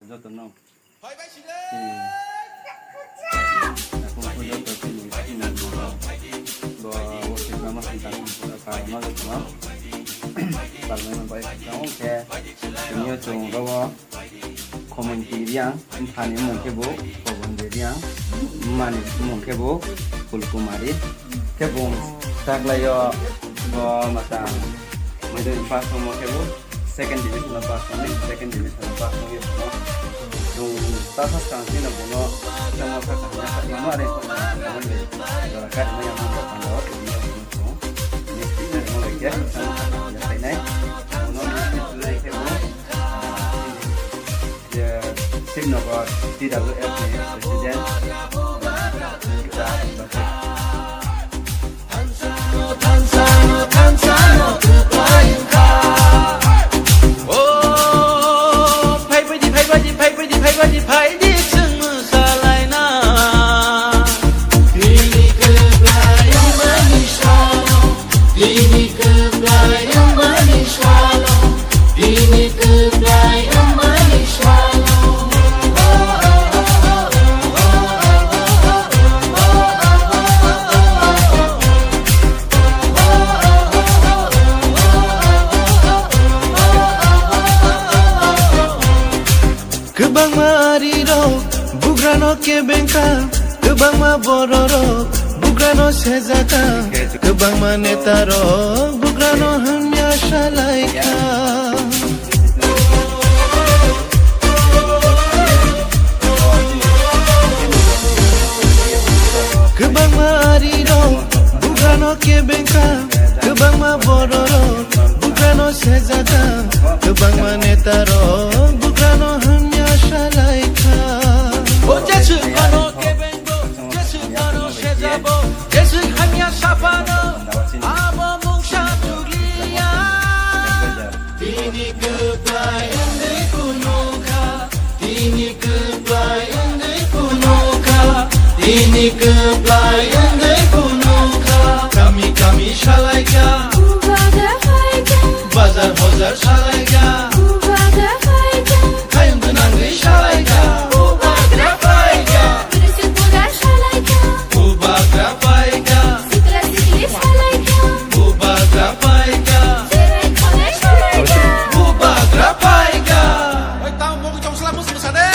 Joto no. Hoy vai chile. Aku punya tapi ini bahwa waktu lama tentang kalau malu cuma kalau memang baik kamu ke ini cuma bahwa komuniti dia ini mungkin bu komuniti dia mana mungkin bu kulkumari kebun tak layo bahwa macam macam pas mungkin bu second division pas ni yung tasas kansi na puno sa mga kakanya sa imo rin po na naman yun kahit may ang mga pandawa yung mga puno next week na mo lagi sa mga kakanya sa inay puno next week na mo signo ko TWF ni President kita bakit Tanzano kupain ka拍的怎么下来呢？Ini kebelah yang manis walau, ini kebelah yang manis walau, ini kebelah yang manis walau. Kebang mariro, bugrano ke bengka, kebang ma bororo, bugrano sezaka, kebang manetaro, bugrano hanya shalaika. Kebang mariro, bugrano ke bengka, kebang ma bororo, bugrano sezaka, kebang manetaro, bugrano hanya shalaika. Oh, jesu kano kebengo, jesu kano shezabo, jesu hanya shapano, abo mungsha tulia. Ini kebayang di kunuka, ini kebayang di kunuka, ini kebayang di kunuka. Kami shalaika, bazar bazar shalaika. Oi, tá um pouco de um selamus, não sabe?